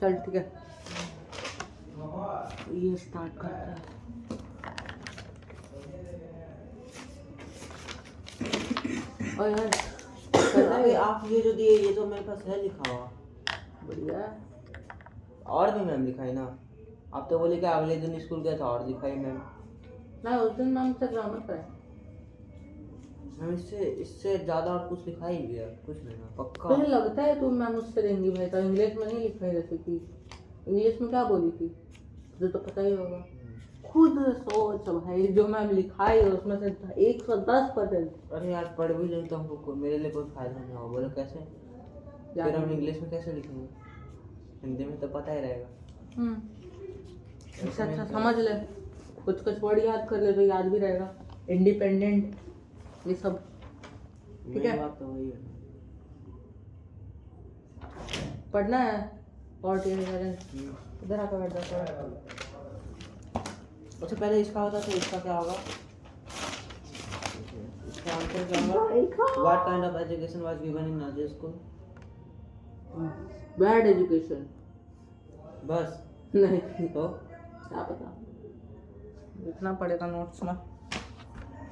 चल ठीक है, ये स्टार्ट करते हैं। और यार पता है आप ये जो दिए ये तो मेरे पास है लिखा हुआ। बढ़िया है। और भी मैम लिखाई ना, आप तो बोले कि अगले दिन स्कूल गए था और लिखाई मैम। ना उस दिन मैम से ग्रामर कराए मैम इससे ज़्यादा और कुछ लिखाई भी है? कुछ नहीं ना पक्का। मुझे लगता है तुम मैम उससे देंगी भाई, तो इंग्लिश में नहीं लिखाई रेसिपी। इंग्लिश में क्या बोली थी तुझे तो पता ही होगा। खुद सोच भाई, जो मैम लिखाई है उसमें से 110%। अरे यार पढ़ भी लें तो हमको मेरे लिए कोई फायदा नहीं होगा, बोलो कैसे? फिर हम इंग्लिश में कैसे लिखेंगे? हिंदी में तो पता ही रहेगा। अच्छा समझ ले, कुछ कुछ वर्ड याद कर ले तो याद भी रहेगा। इंडिपेंडेंट ये सब ठीक है। बात तो वही है। पढ़ना है और इधर आकर बैठ जाता। अच्छा पहले इसका होता तो इसका क्या होगा? इसका आंसर क्या होगा? What kind of education was given in Nazir school? Bad education. बस नहीं तो क्या पता, लिखना पड़ेगा नोट्स में।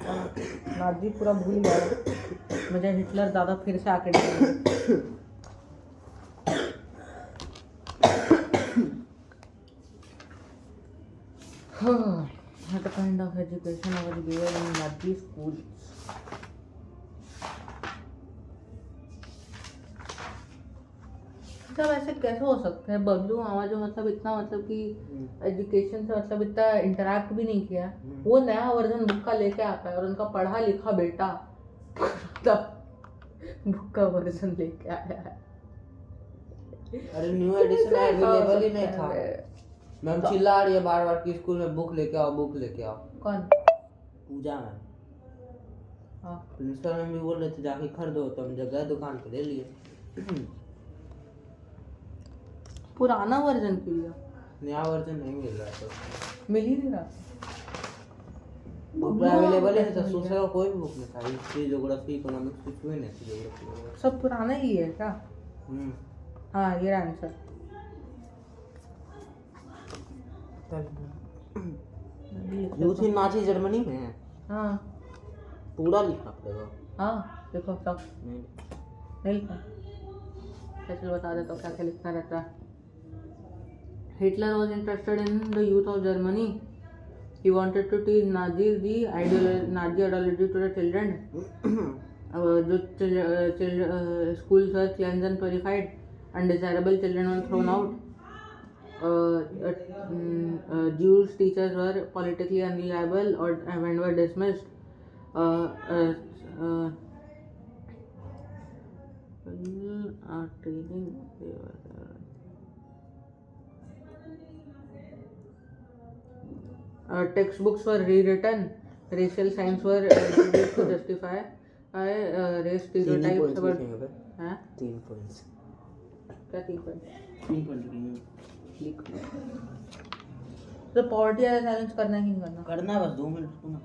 नाजी पूरा भूल गया, मुझे हिटलर ज़्यादा फिर से आके डालेंगे। What kind of education was given in Nazi schools? मतलब ऐसे कैसे हो सकते हैं बबलू मामा जो मतलब इतना मतलब कि एजुकेशन से मतलब इतना इंटरेक्ट भी नहीं किया, वो नया वर्जन बुक का लेके आता है और उनका पढ़ा लिखा बेटा बुक का वर्जन लेके आया है। अरे न्यू एडिशन अवेलेबल ही नहीं था। मैम चिल्ला रही है बार बार कि स्कूल में बुक लेके आओ, बुक लेके आओ। कौन? पूजा मैम। हाँ प्रिंसिपल मैम भी बोल रहे थे जाके खरीदो, तो हम जगह दुकान पे ले लिए। पुराना वर्जन क्यों लिया? नया वर्जन नहीं मिल रहा तो मिल ही नहीं रहा। बुक अवेलेबल ही नहीं था, सोच रहा कोई भी बुक नहीं था। हिस्ट्री ज्योग्राफी इकोनॉमिक्स कुछ भी नहीं थी। ज्योग्राफी सब पुराना ही है क्या? हाँ ये आंसर। यूथ इन नाची जर्मनी में हाँ पूरा लिखना पड़ेगा। हाँ देखो सब नहीं लिखा। चल बता देता हूँ क्या क्या लिखना रहता है। Hitler was interested in the youth of Germany. He wanted to teach Nazis the Nazi ideology to the children. जो schools were cleansed and purified, undesirable children were thrown out. Jewish teachers were politically unreliable and were dismissed. Textbooks were rewritten. Racial signs were introduced to justify race stereotypes about. हाँ 3 points. क्या 3 point? 3 point लिख। तो poverty या challenge करना ही नहीं करना? करना बस 2 मिनट रुको ना।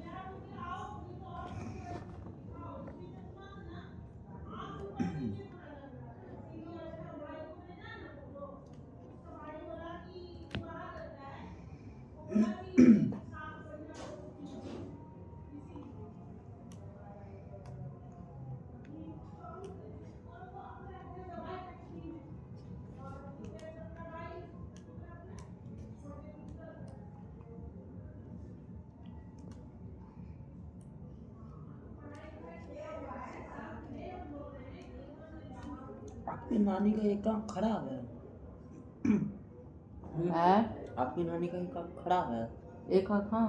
आपकी नानी का एक काम खराब है। आपकी नानी का एक काम खराब है। एक आँख हाँ।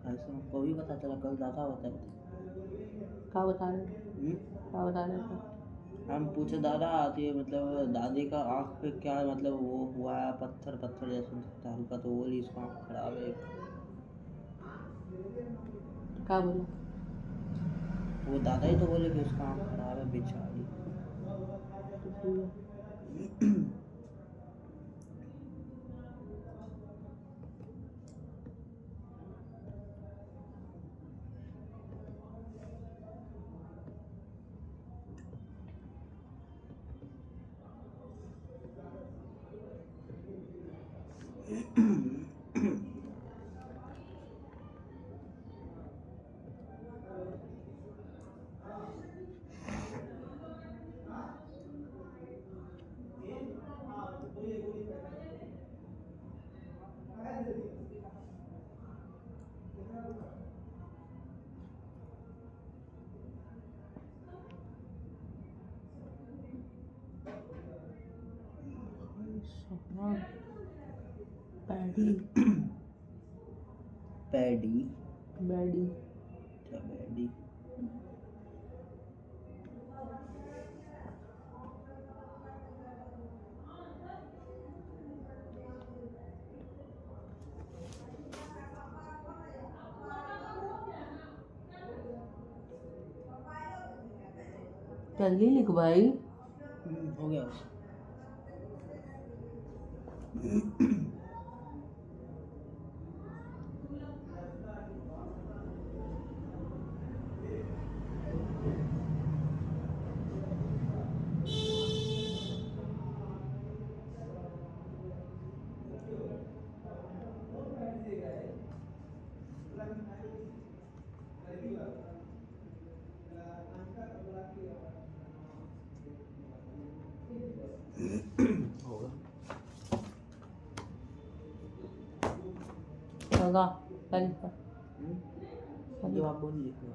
ऐसा हमको भी पता चला, कल दादा बताए थे। क्या बता रहे थे? क्या बता रहे थे? हम पूछे दादा आती है मतलब दादी का आँख पे क्या मतलब वो हुआ है, पत्थर पत्थर जैसे दिखता है हल्का, तो बोली इसका आँख खराब है। क्या बोला? वो दादा ही तो बोले कि उसका आँख खराब है बेचारी। पैडी पैडी बैडी क्या पैडी? जल्दी लिख भाई। हो गया बस। होगा। होगा क्या लिखा? जो आप बोल लिखना।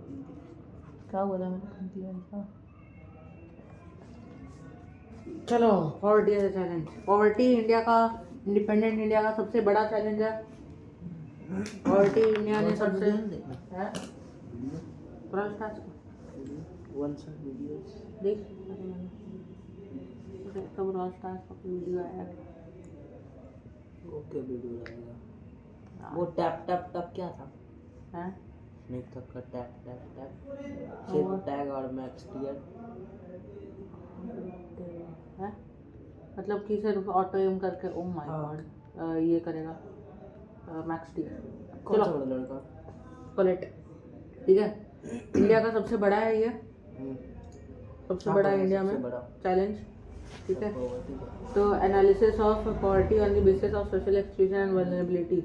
क्या बोला मैंने? कंप्लेंट का। चलो, poverty as challenge. Poverty India का, इंडिपेंडेंट इंडिया का सबसे बड़ा चैलेंज है। पॉवर्टी इंडिया ने सबसे है ब्रॉल स्टार्स को वन साइड वीडियोस देख तो ब्रॉल स्टार्स का वीडियो आया ओके वीडियो लगेगा। वो टैप टैप टैप क्या था? है स्नेक तक का टैप टैप टैप सिर्फ टैग और मैक्स टियर है मतलब कि सिर्फ ऑटो एम करके ओ माय गॉड ये करेगा मैक्स टी। कौन सा बड़ा लड़का? पलेट, ठीक है। इंडिया का सबसे बड़ा है ये, सबसे बड़ा इंडिया में चैलेंज, ठीक है। तो analysis of poverty on the basis of social exclusion and vulnerability.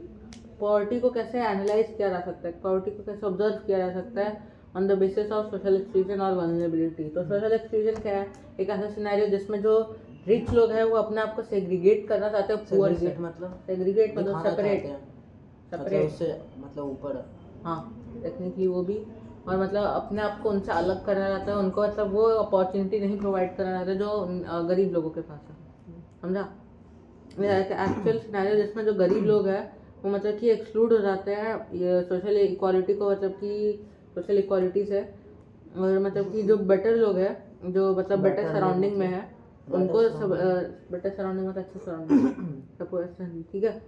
Poverty को कैसे एनालाइज किया जा सकता है, पॉवर्टी को कैसे ऑब्जर्व किया जा सकता है on the basis of social exclusion और वल्नरेबिलिटी। तो सोशल एक्सक्लूजन क्या है? एक ऐसा सिनेरियो जिसमें जो रिच लोग हैं वो अपने आप को सेग्रीगेट करना चाहते हैं पुअर से। सेग्रीगेट मतलब सेपरेट, सेपरेट उससे मतलब ऊपर। हाँ टेक्निकली वो भी, और मतलब अपने आप को उनसे अलग करना चाहता है, उनको मतलब वो अपॉर्चुनिटी नहीं प्रोवाइड करना चाहता जो गरीब लोगों के पास है, समझा? एक्चुअल सिनेरियो जिसमें जो गरीब लोग हैं वो मतलब कि एक्सक्लूड हो जाते हैं ये सोशल इक्वालिटी को, मतलब कि सोशल इक्वालिटी से। और मतलब कि जो बेटर लोग हैं जो मतलब बेटर सराउंडिंग में है उनको सब बेटर सराउंडिंग मतलब अच्छा सराउंडिंग, ठीक है।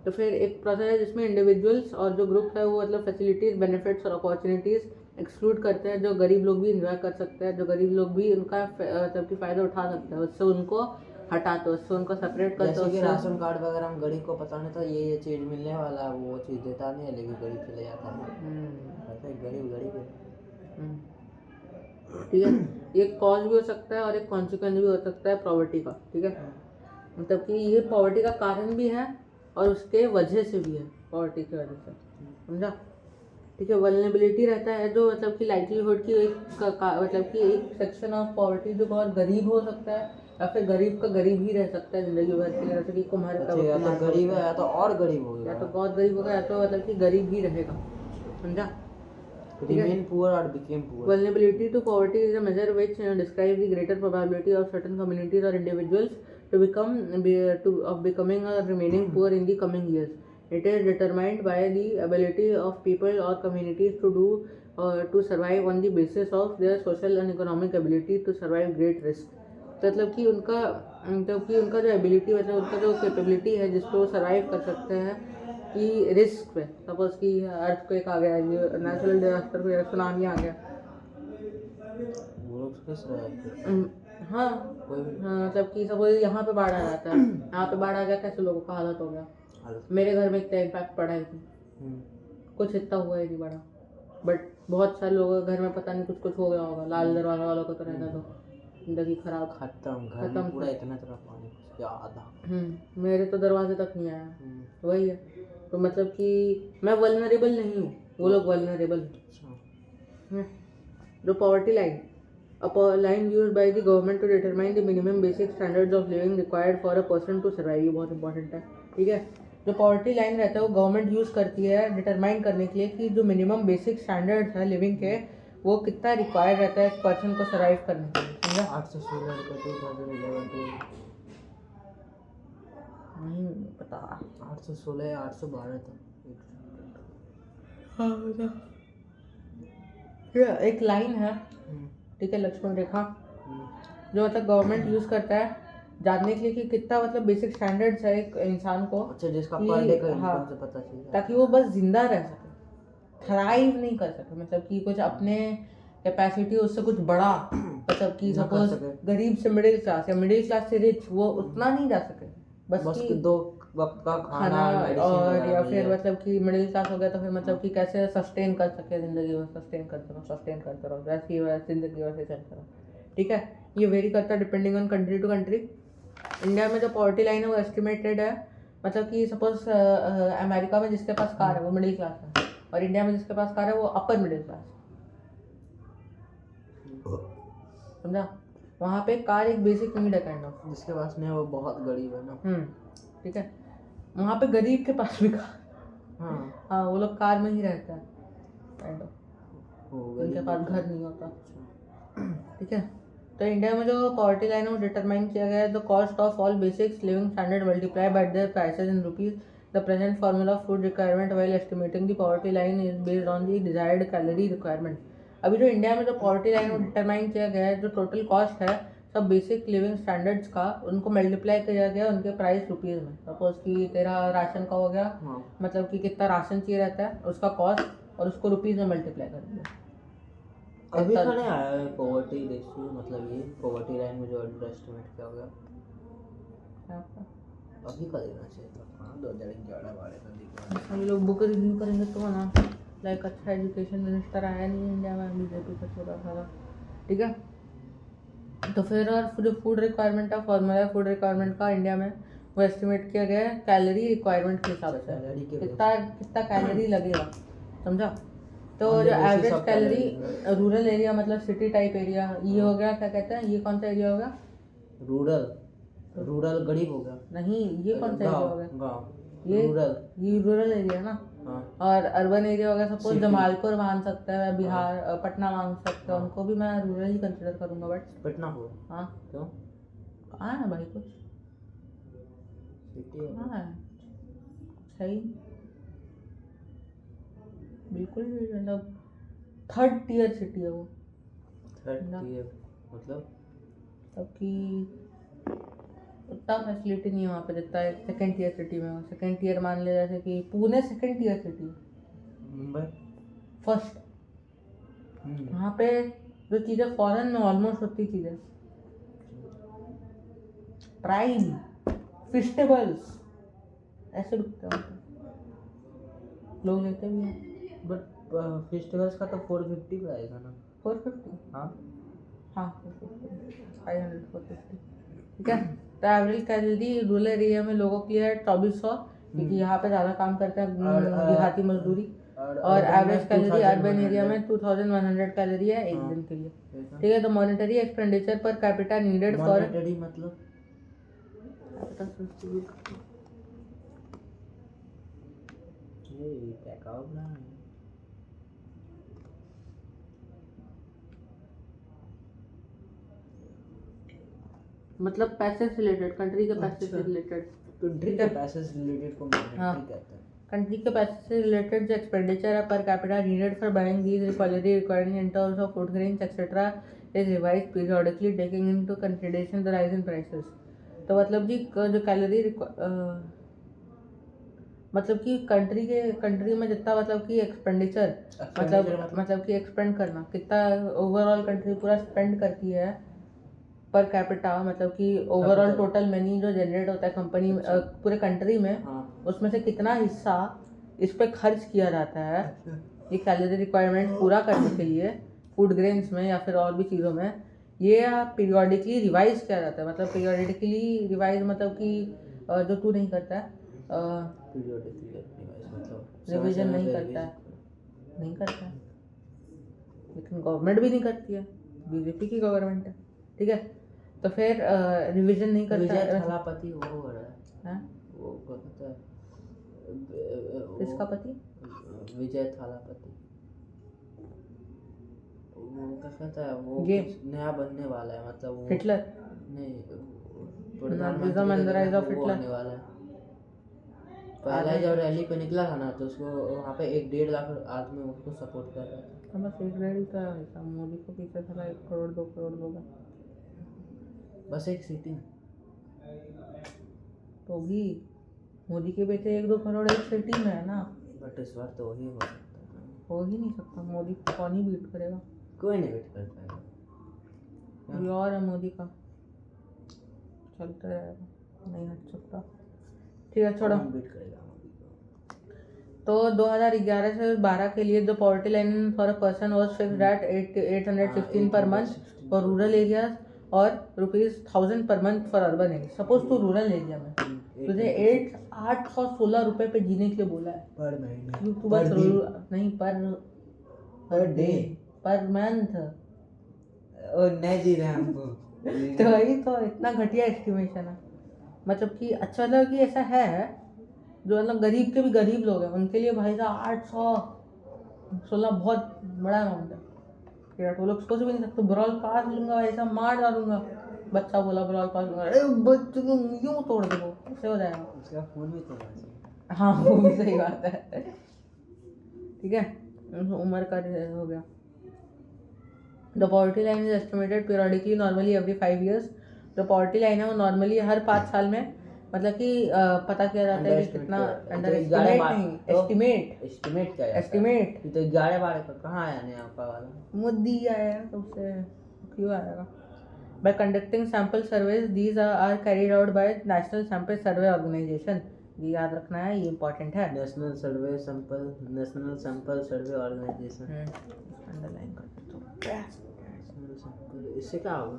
तो फिर एक प्रोसेस है जिसमें इंडिविजुअल्स और जो ग्रुप है वो मतलब फैसिलिटीज़, बेनिफिट्स और अपॉर्चुनिटीज़ एक्सक्लूड करते हैं जो गरीब लोग भी इंजॉय कर सकते हैं, जो गरीब लोग भी उनका मतलब कि फ़ायदा उठा सकते हैं, उससे उनको हटाते, उससे उनको सेपरेट करते। जैसे कि राशन कार्ड वगैरह हम गरीब को पता नहीं था ये चीज़ मिलने वाला है, वो चीज़ देता नहीं है लेकिन गरीब चले जाता है। ऐसा गरीब गरीब है, ठीक है। ये कॉज भी हो सकता है और एक कॉन्सिक्वेंस भी हो सकता है पॉवर्टी का, ठीक है। मतलब कि ये पॉवर्टी का कारण भी है और उसके वजह से भी है, पॉवर्टी की वजह से, समझा? ठीक है। वल्नरेबिलिटी रहता है जो मतलब कि लाइवलीहुड की एक मतलब कि एक सेक्शन ऑफ पॉवर्टी जो बहुत गरीब हो सकता है या फिर गरीब का गरीब ही रह सकता है जिंदगी भर के लिए, जैसे कि कुम्हार का या तो गरीब है या तो और गरीब होगा, या तो बहुत गरीब होगा या तो मतलब कि गरीब ही रहेगा, समझा? Remain poor or became poor. Vulnerability to poverty is a measure which describes the greater probability of certain communities or individuals to becoming or remaining poor in the coming years. It is determined by the ability of people or communities to survive on the basis of their social and economic ability to survive great risk. मतलब कि उनका जो ability मतलब उनका जो capability है जिस पर वो सर्वाइव कर सकते हैं कि रिस्क पे, सपोज कि अर्थक्वेक आ गया, ये नेचुरल डिजास्टर पे सुनामी आ गया, वो लोग किस रहे हाँ मतलब कि सपोज यहाँ पे बाढ़ आ जाता है, यहाँ पे बाढ़ आ गया, कैसे लोगों का हालत हो गया। मेरे घर में इतना इम्पैक्ट पड़ा ही नहीं, कुछ इतना हुआ ही नहीं बड़ा, बट बहुत सारे लोगों के घर में पता नहीं कुछ कुछ हो गया होगा। लाल दरवाजा वालों को तो रहता तो जिंदगी खराब, खत्म पूरा इतना तरह पानी या आधा। मेरे तो दरवाजे तक नहीं आया। हम्म, वही है। तो मतलब कि मैं वल्नरेबल नहीं हूँ, वो लोग वल्नरेबल अच्छा। हैं। The poverty line, a line used by the government to determine the minimum basic standards of living required for a person to survive। ये बहुत इंपॉर्टेंट है, ठीक है। जो पॉवर्टी लाइन रहता है वो गवर्नमेंट यूज़ करती है डिटरमाइन करने के लिए कि जो मिनिमम बेसिक स्टैंडर्ड्स है लिविंग के वो कितना रिक्वायर्ड रहता है एक पर्सन को सर्वाइव करने के लिए, समझा? 816 रुपये 2011 टू नहीं पता। 816 या 812 था। हाँ बता। ये एक लाइन है, हम्म, ठीक है, लक्ष्मण रेखा, हम्म, जो मतलब गवर्नमेंट यूज़ करता है जानने के लिए कि कितना मतलब बेसिक स्टैंडर्ड्स है एक इंसान को, अच्छा, जिसका कि- पर डे का हाँ, इनकम से पता चलेगा। ताकि वो बस जिंदा रह सके, थ्राइव नहीं कर सके, मतलब कि कुछ अपने कैपेसिटी उससे कुछ बड़ा, मतलब कि ना कर सपोज सके। गरीब से मिडिल क्लास या मिडिल क्लास से रिच, वो उतना नहीं जा सके, बस बस कि कि 2 वक्त का खाना मेडिसिन और वगैरह या मिल फिर जाए। मतलब कि मिडिल क्लास हो गया तो फिर मतलब कि कैसे सस्टेन कर सके ज़िंदगी में, सस्टेन करते रहो वैसे ही ज़िंदगी वैसे चलता रहो, ठीक है। ये वेरी करता है depending on country to country. India में जो पॉवर्टी लाइन है वो एस्टिमेटेड है, मतलब कि सपोज अमेरिका में जिसके पास कार है वो मिडिल क्लास है, और इंडिया में जिसके पास कार है वो अपर मिडिल क्लास, समझा? वहाँ पे कार एक बेसिक नीड है काइंड ऑफ। जिसके पास नहीं है वो बहुत गरीब है ना। ठीक है। वहाँ पे गरीब के पास भी कार, हाँ, हाँ, वो लोग कार में ही रहते हैं काइंड ऑफ, वो उनके गरीब पास होता घर है। नहीं होता, अच्छा। ठीक है। तो इंडिया में जो पॉवर्टी लाइन है वो डिटरमाइन किया गया है the cost of all basics living standard multiply by there prices in rupees. The present formula of food requirement while estimating the poverty line is based on the desired calorie requirement. अभी जो India में जो poverty line वो determine किया गया है, जो total cost है सब बेसिक लिविंग स्टैंडर्ड्स का, उनको मल्टीप्लाई किया गया उनके प्राइस रुपीज़ में। सपोज कि तेरा राशन का हो गया, हाँ, मतलब कि कितना राशन चाहिए रहता है उसका कॉस्ट, और उसको रुपीज़ में मल्टीप्लाई कर दिया। अभी का नहीं आया है पॉवर्टी रेशियो, मतलब ये पॉवर्टी लाइन में जो अंडर एस्टिमेट किया गया अभी का देना चाहिए था। हाँ, 2011-12 का दिखा। हम लोग बुक रिव्यू करेंगे तो ना, लाइक अच्छा एजुकेशन मिनिस्टर आया नहीं इंडिया में बीजेपी का छोटा सा, ठीक है। तो फिर और जो फूड रिक्वायरमेंट का फॉर्मूला फूड रिक्वायरमेंट का इंडिया में वो एस्टिमेट किया गया है कैलोरी रिक्वायरमेंट के हिसाब से, कैलोरी के कितना कितना कैलोरी लगेगा, समझा? तो On the जो basis average of calorie calorie, rural area मतलब सिटी टाइप एरिया, ये हो गया, क्या कहते हैं, ये कौन सा एरिया होगा? रूरल गरीब हो गया। नहीं, ये कौन सा एरिया गाँव होगा? गाँव ये रूरल। रूरल एरिया ना। हाँ, और अर्बन एरिया होगा, सपोज City। जमालपुर मान सकते हैं, बिहार पटना मान सकते हैं, हाँ। उनको भी मैं रूरल ही कंसिडर करूँगा, बट पटना को हाँ, क्यों? कहाँ है भाई कुछ, सिटी है। कहाँ है, सही बिल्कुल भी, मतलब थर्ड टियर सिटी है वो, थर्ड ना। टियर मतलब तब कि उतना फैसिलिटी नहीं है वहाँ पे जितना है सेकेंड टियर सिटी में। सेकेंड टियर मान ले जैसे कि Pune second tier city, Mumbai first. वहाँ पे जो चीज़ें फॉरेन में ऑलमोस्ट होती चीज़ें, प्राइम फेस्टिवल्स ऐसे बिकते हैं, लोग लेते भी हैं। बट फेस्टिवल्स का तो 450 का आएगा ना। 450, हाँ, हाँ 450, 500 450, ठीक है। तो एवरेज कैलोरी रूरल एरिया में लोगों की है 2400, क्योंकि यहाँ पे ज़्यादा काम करते हैं देहाती मजदूरी, और एवरेज कैलोरी अर्बन एरिया में 2100 कैलोरी है एक दिन के लिए, ठीक है। तो monetary expenditure per capita needed for, monetary मतलब ये क्या काम है? मतलब पैसे से रिलेटेड, कंट्री के पैसे से अच्छा। रिलेटेड, कंट्री के पैसे से रिलेटेड को मॉनेटरी हाँ। कहते हैं। कंट्री के पैसे से रिलेटेड जो एक्सपेंडिचर है per capita needed for buying these quality requiring in terms of food grains etcetera is revised periodically taking into consideration the rise in prices. तो मतलब जी जो कैलोरी मतलब कि कंट्री में जितना मतलब कि एक्सपेंडिचर मतलब कि एक्सपेंड करना कितना ओवरऑल कंट्री पूरा स्पेंड करती है पर कैपिटा, मतलब कि ओवरऑल टोटल मनी जो जनरेट होता है कंपनी पूरे कंट्री में, उसमें से कितना हिस्सा इस पे खर्च किया जाता है ये कैलोरी रिक्वायरमेंट पूरा करने के लिए फूड ग्रेन्स में या फिर और भी चीज़ों में, ये पीरियोडिकली रिवाइज किया जाता है, मतलब पीरियोडिकली रिवाइज मतलब कि जो तू नहीं करता है, पीरियोडिकली मतलब रिविजन नहीं करता है, नहीं करता है, लेकिन गवर्नमेंट भी नहीं करती है, बीजेपी की गवर्नमेंट है, ठीक है, तो फिर रिविजन नहीं करता विजय है। थालापति वो हो रहा है, हाँ? वो कहता है किसका पति? विजय थालापति, वो क्या कहता है, वो ये? कुछ नया बनने वाला है, मतलब वो हिटलर? नहीं, Nazism and the rise of वो हिटलर। आने वाला है। पहला जब रैली पे निकला था ना, तो उसको वहाँ पे 1-1.5 लाख आदमी उसको सपोर्ट कर रहा था। तो बस एक रेडी का ऐसा मोदी को पीछे चला 1 करोड़ 2 करोड़ होगा, बस एक सीटिंग, तो भी मोदी के बेटे 1-2 करोड़ एक सिटी में है ना, बट इस बार तो वही हो सकता है। हो ही नहीं सकता, मोदी को कौन ही बीट करेगा, कोई नहीं वेट कर पाएगा। कोई और है मोदी का, चलता रहेगा, नहीं हट सकता, ठीक है छोड़ो। कौन बीट करेगा मोदी को? तो 2011 से 12 के लिए the poverty line for a person was fixed at 816 per month for rural areas और ₹1000 per month for urban area. Suppose तू रूरल एरिया में, तुझे 816 रुपए पे जीने के लिए बोला है पर महीने, तू बस नहीं पर डे, पर मंथ, और नहीं जी रहे हमको। तो वही तो इतना घटिया एस्टिमेशन है, मतलब कि अच्छा लगा कि ऐसा है, जो मतलब गरीब के भी गरीब लोग हैं उनके लिए भाई साहब 816 बहुत बड़ा अमाउंट है, फिर वो लोग सोच भी नहीं सकते, ब्रॉल पास लूंगा ऐसा मार डालूंगा, बच्चा बोला ब्रॉल पास लूंगा, अरे बच्चे को यूं तोड़ दे, वो ऐसे हो जाएगा। उसका फोन भी तोड़ना चाहिए। हाँ वो भी सही बात है, ठीक है, उम्र का हो गया। The poverty line is estimated periodically normally every 5 years। जो पॉवर्टी लाइन है वो नॉर्मली हर 5 साल में, मतलब कि पता किया जाता है कि कितना अंडर एस्टिमेट नहीं, एस्टिमेट क्या है? एस्टिमेट ये तो 11-12 का कहाँ आया नया आपका वाला? मोदी आया तो उससे क्यों आएगा। By conducting sample surveys these are carried out by national sample survey organisation, ये याद रखना है, ये इंपॉर्टेंट है। National sample survey organisation, underline कर दो, नेशनल सैंपल, इससे क्या होगा?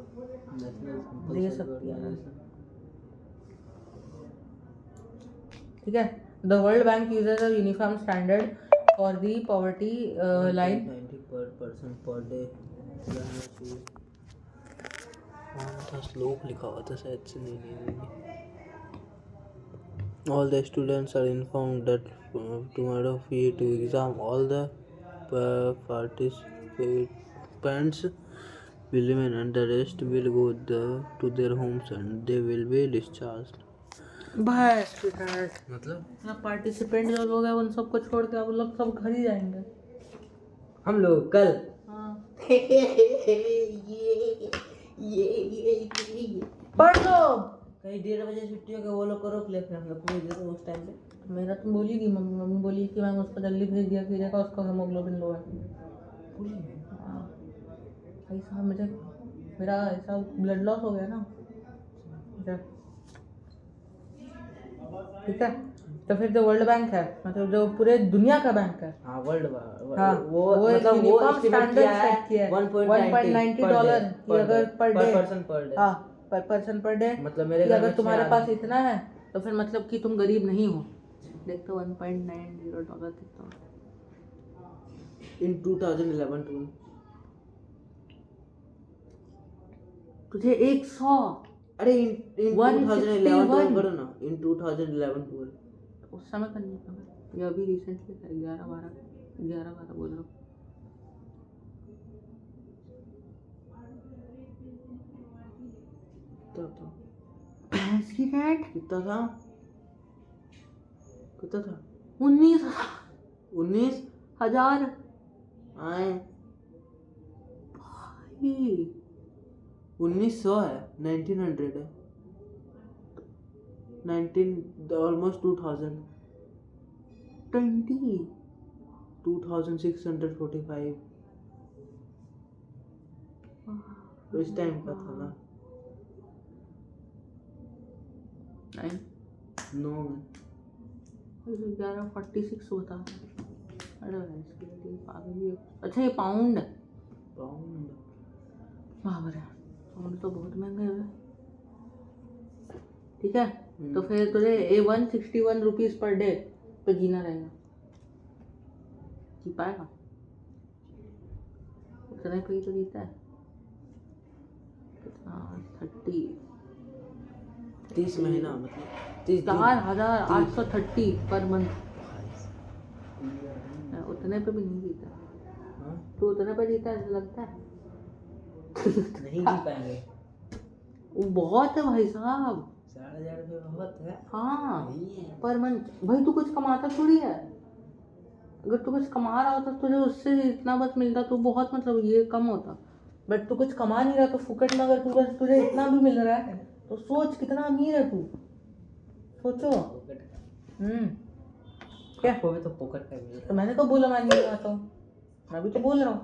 नेशनल सैंपल दे सर्वे सकती है ना। ऑर्गेनाइजेशन, ठीक है। The world bank uses a uniform standard for the poverty line 90 पर पर्सन पर डे रहना चाहिए। था श्लोक लिखा हुआ था शायद से, नहीं। All the students are informed that tomorrow fee to exam. All the participants will remain and the rest will go to their homes and they will be discharged. बस मतलब पार्टिसिपेंट जो लोग हैं उन सबको छोड़ के अब लोग सब घर ही जाएंगे। हम लोग कल हाँ ये पढ़ लो। कहीं 1:30 बजे छुट्टी हो गई, वो लोग को रोक ले, फिर हम लोग को भेज देते उस टाइम पे। मेरा तो बोली थी मम्मी बोली कि मैम उसको जल्दी भेज दिया कीजिएगा, उसका हेमोग्लोबिन लो है। हाँ ऐसा मुझे मेरा ऐसा ब्लड लॉस हो गया ना, ठीक है। तो फिर जो वर्ल्ड बैंक है, मतलब जो पूरे दुनिया का बैंक है, हाँ वर्ल्ड हाँ वो मतलब वो यूनिफॉर्म स्टैंडर्ड सेट किया है $1.90 कि अगर पर डे, हाँ पर पर्सन पर डे, मतलब मेरे कि घर अगर में तुम्हारे 6 पास इतना है तो फिर मतलब कि तुम गरीब नहीं हो। देखते $1.90 कितना होता है इन 2011 टू तुझे 100, अरे इन 2011 करो ना, इन 2011 टू उस समय का नहीं था, ये अभी रिसेंटली था, 11-12 बोल रहा हूँ। भैंस की कैट कितना था 19,000 आए भाई 1900 है, 1900 है, 19 ऑलमोस्ट 2000 2645 तो इस टाइम का था ना। नो 1146 होता है। अरे इसके लिए पागल ही है। अच्छा ये पाउंड पाउंड बाबर है। पाउंड तो बहुत महंगे है। ठीक है, तो फिर तुझे ए 161 रुपीज पर डे पे जीना रहेगा। जी पाएगा? उतने पे ही तो जीता है। कितना? 30 महीना मतलब 30 दिन। 4,830 पर मंथ। उतने पे भी नहीं जीता। हाँ? तो उतने पे जीता है, ऐसा लगता है? नहीं जी पाएंगे। वो बहुत है भाई साहब। 4,000 रुपये बहुत है। हाँ नहीं है। Per month. भाई तू कुछ कमाता थोड़ी है। अगर तू कुछ कमा रहा होता तुझे उससे इतना बस मिलता तो बहुत मतलब ये कम होता। बट तू कुछ कमा नहीं रहा तो फुकट में अगर तू बस तुझे इतना भी मिल रहा है तो सोच कितना अमीर है तू। सोचो। क्या आपको भी तो पॉकेट का मिल तो मैंने तो बोला मैं नहीं लगाता हूँ, मैं भी तो बोल रहा हूँ।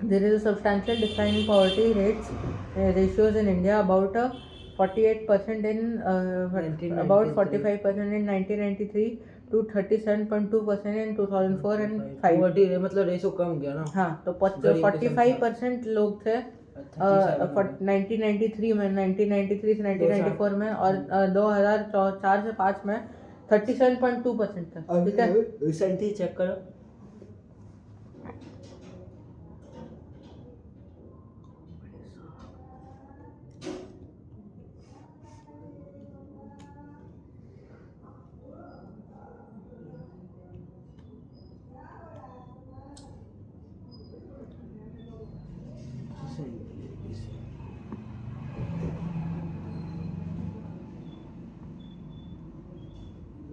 There is a substantial decline in poverty rates ratios in India, about 48% in about 45% in 1993 to 37.2% in 2004 and 5. Poverty मतलब रेशो कम गया ना। हाँ तो 45% लोग थे 1993 में, 1993 से 1994 में, और 2004 से 5 में 37.2% था। ठीक है, रिसेंटली चेक करो।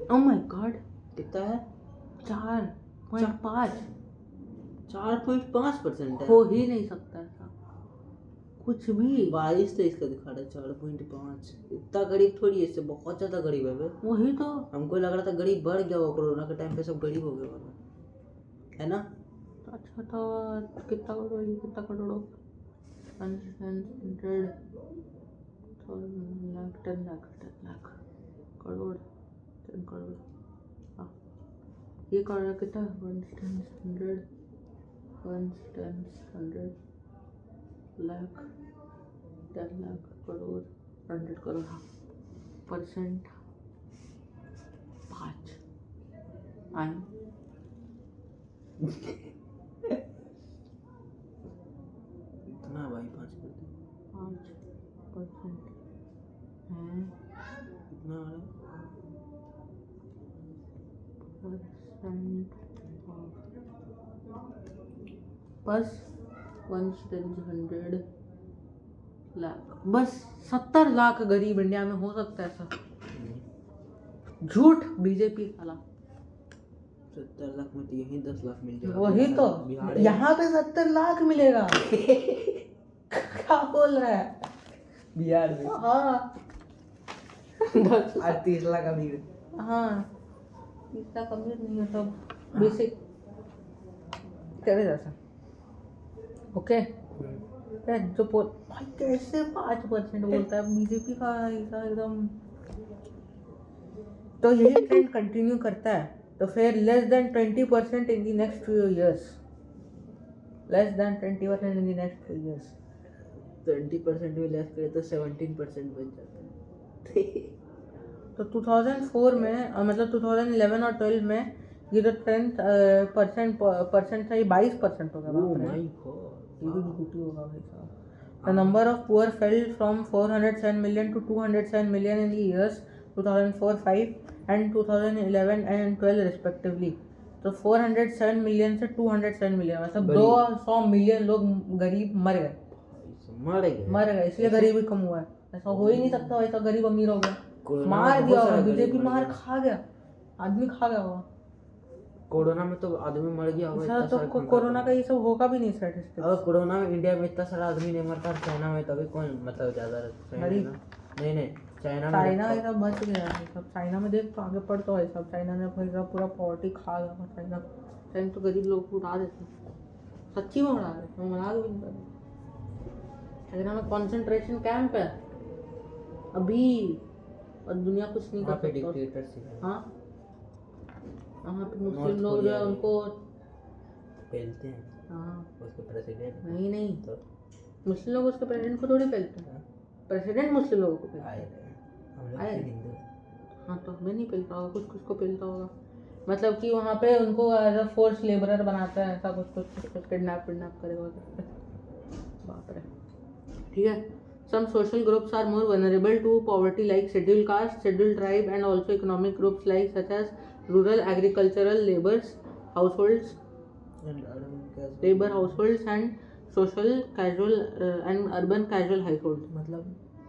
ओ माय गॉड, कितना है? 4.5। 4.5% है। हो ही नहीं सकता ऐसा कुछ भी। 22 तो इसका दिखा रहा है 4.5। इतना गरीब थोड़ी है, इससे बहुत ज्यादा गरीब है बे। वही तो। हमको लग रहा था गरीब बढ़ गया वो, कोरोना के टाइम पे सब गरीब हो गए होगा, है ना? अच्छा था। कितना करोड़, ये कितना करोड़? 100 लाख, 10 लाख, 10 लाख करोड़, 10 करोड़। हाँ ये करोड़ कितना? 100 लाख, 10 लाख करोड़, 100 करोड़। हाँ परसेंट 5 आए। इतना भाई 5% 5% है। कितना आ रहा है? परसेंट बस 100 लाख, बस 70 लाख गरीब इंडिया में हो सकता है ऐसा? झूठ। बीजेपी साला 70 लाख में तो यही 10 लाख मिल जाएगा। वही तो, बिहार यहाँ पे 70 लाख मिलेगा। क्या बोल रहा है? बिहार में हाँ 38 लाख अमीर। हाँ इतना कमीर नहीं है तो बेसिक करे जैसा। ओके जो भाई कैसे 5% बोलता है बीजेपी का ऐसा एकदम। तो यही ट्रेंड कंटिन्यू करता है तो फिर less than 20% in the next few years. Less than 20% in the next few years. 20% भी लेस करे तो 17% बच जाता है। तो 2004 में मतलब 2011 और 12 में ये जो 10% था, ये 22% हो गया। ओह माय गॉड, ये भी झूठी होगा भाई साहब। The number of poor fell from 407 million to 207 million in the years 2004, 5 and 2011 and 12 respectively. तो 407 मिलियन से 207 मिलियन मतलब 200 मिलियन लोग गरीब मर गए। इसलिए गरीबी कम हुआ है। ऐसा हो ही नहीं सकता, ऐसा गरीब अमीर हो गया। मार दिया होगा बीजेपी, मार खा गया, आदमी खा गया होगा। कोरोना में तो आदमी मर गया होगा। तो कोरोना का ये सब होगा भी नहीं स्टैटिस्टिक्स। अगर कोरोना में इंडिया में इतना सारा आदमी नहीं मरता, चाइना में तभी कौन मतलब ज्यादा नहीं चाइना ऐसा बच गया है सब। चाइना में देख तो आगे पढ़ तो है सब। चाइना ने भाई साहब पूरा पॉवर्टी खा गया। चाइना तो गरीब लोग को उड़ा देते, सच्ची में उड़ा देते, मैं मना भी नहीं कर रहा। चाइना में कॉन्सेंट्रेशन कैंप है अभी और दुनिया कुछ नहीं कर सकता। हाँ वहाँ पे मुस्लिम लोग जो है उनको पहनते हैं। हाँ उसके प्रेसिडेंट नहीं तो मुस्लिम लोग उसके प्रेसिडेंट को थोड़ी पहनते हैं, प्रेसिडेंट मुस्लिम लोगों को पहनते आए हैं। थे हम लोग आए? तो हिंदू। हाँ तो हमें नहीं पहनता होगा, कुछ कुछ को पहनता होगा। मतलब कि वहाँ पे उनको एज अ फोर्स लेबरर बनाता है, ऐसा कुछ कुछ कुछ किडनैप करेगा। बाप रे। ठीक है। Some social groups are more vulnerable to poverty like scheduled caste, scheduled tribe and also economic groups like such as rural agricultural laborers households, labor households and social casual and urban casual households। मतलब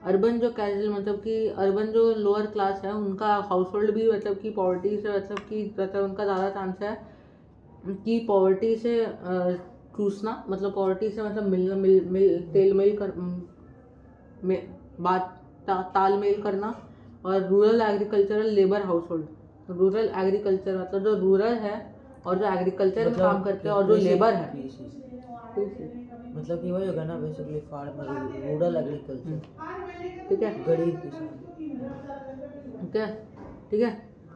urban जो casual मतलब कि urban जो lower class है उनका house hold भी मतलब कि पॉवर्टी से मतलब उनका ज़्यादा चांस है कि पॉवर्टी से चूसना, मतलब पॉवर्टी से मतलब तेलमेल कर तालमेल करना। और rural agricultural labour house hold, rural agriculture मतलब जो रूरल है और जो एग्रीकल्चर में काम करते हैं और जो लेबर है, मतलब कि वही होगा ना बेसिकली फार्मर, रूरल एग्रीकल्चर। ठीक है, गरीब किसान। ठीक है, ठीक है।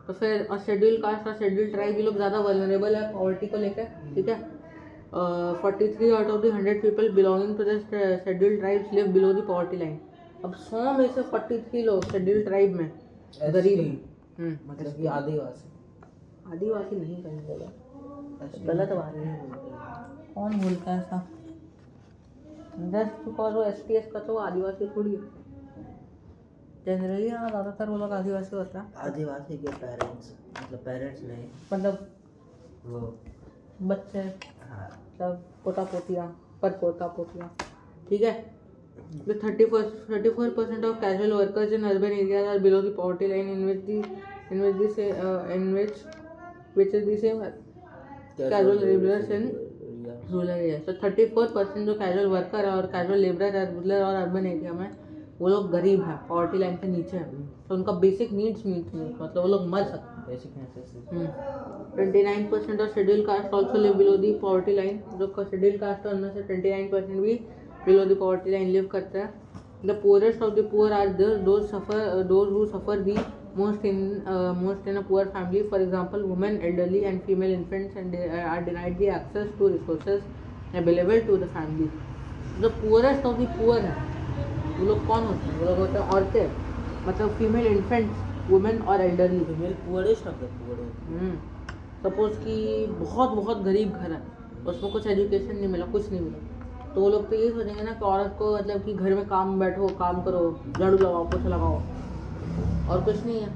तो फिर और शेड्यूल कास्ट और शेड्यूल ट्राइब ये लोग ज़्यादा वल्नरेबल है पॉवर्टी को लेकर। ठीक है। 43 out of the 100 people belonging to the schedule tribes live below the poverty line. अब 100 में से 43 लोग शेड्यूल ट्राइब में गरीब हैं। मतलब कि आदिवासी। आदिवासी नहीं कहेंगे, गलत बात है। कौन बोलता है ऐसा? जस्ट बिकॉज वो STS का तो आदिवासी थोड़ी है। जनरली हाँ ज़्यादातर वो लोग आदिवासी होता है। आदिवासी के पेरेंट्स, मतलब पेरेंट्स नहीं, मतलब वो बच्चे, हाँ मतलब पोता पोतियाँ, पर पोता पोतियाँ। ठीक है। The 34% of casual workers in urban areas are below the poverty line, which is the same casual laborers in rural area. तो 34% जो कैजुअल वर्कर है और कैजुअल लेबर है रूरल और अर्बन एरिया में, वो लोग गरीब हैं, पॉवर्टी लाइन से नीचे हैं। तो उनका बेसिक नीड्स मीट नहीं, मतलब वो लोग मर सकते हैं। Basic necessity. 29% of schedule caste also live below the poverty line. जो शेड्यूल कास्ट है उनमें से 29% भी below the poverty line live करते हैं। The poorest of the poor are those who suffer the most in a poor family, for example women, elderly and female infants, and they are denied the access to resources available to the family. The poorest of the poor है वो लोग कौन होते हैं? वो लोग होते हैं औरतें, मतलब फीमेल इन्फेंट्स, वुमेन और elderly. Female poorest of the poor. Suppose कि बहुत बहुत गरीब घर है, उसमें कुछ एजुकेशन नहीं मिला, कुछ नहीं मिला, तो वो लोग तो यही सोचेंगे ना कि औरत को मतलब कि घर में काम बैठो, काम करो, झाड़ू लगाओ, पोछा लगाओ, और कुछ नहीं है।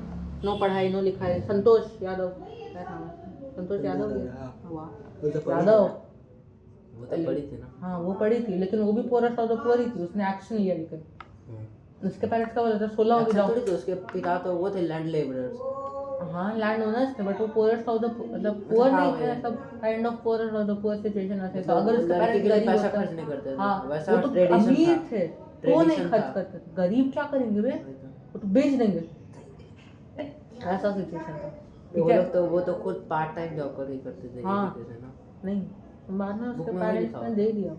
नो पढ़ाई नो लिखाई। संतोष यादव, क्या नाम है? संतोष यादव। वाह, यादव वो तो पढ़ी थी ना। हाँ वो पढ़ी थी, लेकिन वो भी पोरेस्ट ऑफ द पुअर ही थी, उसने एक्शन लिया। लेकिन उसके पेरेंट्स का बोला था 16 हो जाओ। तो उसके पिता तो वो थे लैंड लेबरर्स। हाँ लैंड ओनर्स थे, बट वो पोरेस्ट ऑफ द मतलब पुअर नहीं थे, सब kind of forest of the poor situation ऐसे था। अगर उसके पेरेंट्स गरीब पैसा होते, खर्च नहीं करते थे, हाँ वैसा वो तो ट्रेडिशन अमीर था। थे तो नहीं खर्च करते थे। गरीब क्या करेंगे बे, वो तो बेच देंगे, ऐसा सिचुएशन था। ठीक है। वो तो खुद पार्ट टाइम जॉब करते थे। हाँ ना नहीं, बाद में उसके बुक में पेरेंट्स लिखा ने हुआ। दे दिया।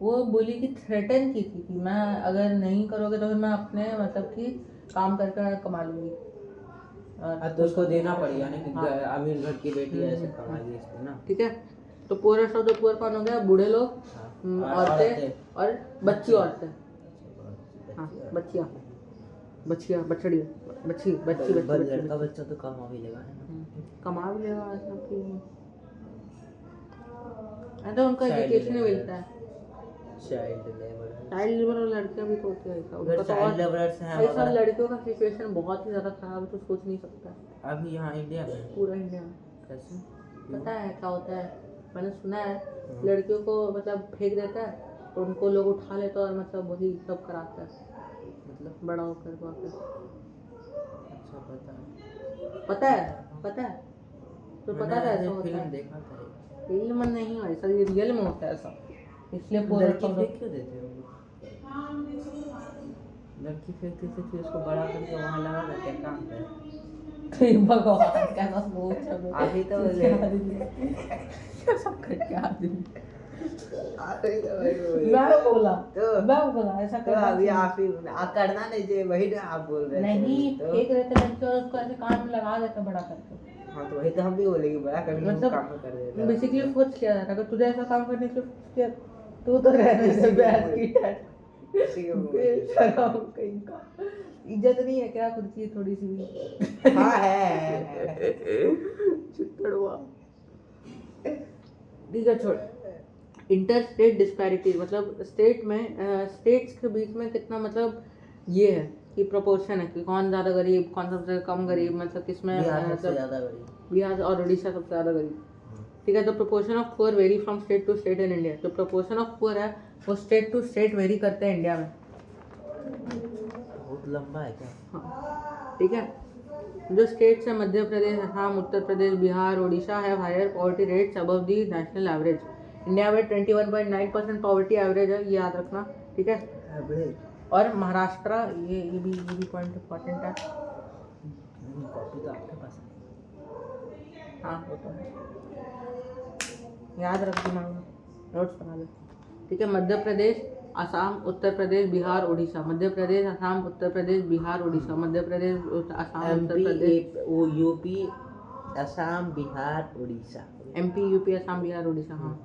वो बोली कि थ्रेटन की थी कि मैं अगर नहीं करोगे तो फिर मैं अपने मतलब कि काम करके कमा लूंगी। तो उसको देना पड़ी, यानी कि हाँ। अमीर घर की बेटी ऐसे कमाई इसने ना। ठीक है। तो पुअरेस्ट ऑफ द पुअर कौन हो गया? बूढ़े लोग, औरतें और बच्ची औरतें। हाँ बच्चियाँ, बच्चियाँ, बछड़ियाँ, बच्ची बच्ची बच्ची लड़का बच्चा तो कमा भी लेगा, है ना। कमा भी लेगा ऐसा कि तो उनका एजुकेशन नहीं मिलता है। चाइल्ड लेबर चाइल्ड लेबर और लड़कियां भी तो होती है ऐसा। अगर चाइल्ड लेबरर्स हैं ऐसा लड़कियों का सिचुएशन बहुत ही ज़्यादा खराब है, तो सोच नहीं सकता अभी यहाँ इंडिया में, पूरा इंडिया में। कैसे पता है क्या होता है? मैंने सुना है लड़कियों को मतलब फेंक देता है तो उनको लोग उठा लेते हैं और मतलब वही सब कराता है, मतलब बड़ा होकर वापस। अच्छा पता है तो पता था ऐसा होता फिल्म है। देखा था। फिल्म में नहीं है ऐसा, ये रियल में होता है ऐसा, इसलिए लड़की फेंक क्यों देते हैं? लड़की फेंकते थे फिर उसको बड़ा करके वहाँ लगा देते हैं काम पे। भगवान कैसा सोच है। अभी तो बोले सब करके आदमी तो मैं बोला ऐसा करना अभी आप ही करना नहीं चाहिए, वही ना आप बोल रहे थे। नहीं तो फेंक रहे थे लड़के और उसको ऐसे कान में लगा देते बड़ा करके। हाँ तो वही तो हम भी बोलेंगे बड़ा करके मतलब काम कर देते हैं। बेसिकली फोर्स किया जाता है। अगर तुझे ऐसा काम करने के लिए तू तो रहने से बहस की है किसी के मुंह में बेशरम कहीं का। इज्जत नहीं है क्या खुद की थोड़ी सी भी? हाँ है। चित्तड़वा। ठीक है छोड़। इंटर स्टेट डिस्पैरिटीज मतलब स्टेट में स्टेट्स के बीच में कितना मतलब ये है कि प्रोपोर्शन है कि कौन ज़्यादा गरीब कौन सबसे कम गरीब मतलब किसमें बिहार सबसे मतलब ज्यादा गरीब। बिहार और उड़ीसा सबसे ज़्यादा गरीब। ठीक है, तो proportion of poor vary from state to state in India. जो प्रोपोर्शन ऑफ पुअर है वो स्टेट टू स्टेट वेरी करते हैं इंडिया में। बहुत लंबा है क्या? हाँ ठीक है। जो स्टेट्स है मध्य प्रदेश असम उत्तर प्रदेश बिहार उड़ीसा है higher poverty rates above the national average. India में 21.9% पॉवर्टी एवरेज है, ये याद रखना। ठीक है, एवरेज। और महाराष्ट्र ये भी पॉइंट इंपॉर्टेंट है। कॉपी तो आपके पास है। हाँ वो तो है, याद रख दिमाग में, नोट्स बना ले। ठीक है, मध्य प्रदेश असम उत्तर प्रदेश बिहार उड़ीसा। मध्य प्रदेश असम उत्तर प्रदेश बिहार उड़ीसा। मध्य प्रदेश असम उत्तर प्रदेश वो UP Assam Bihar Orissa. MP UP Assam Bihar Orissa. हाँ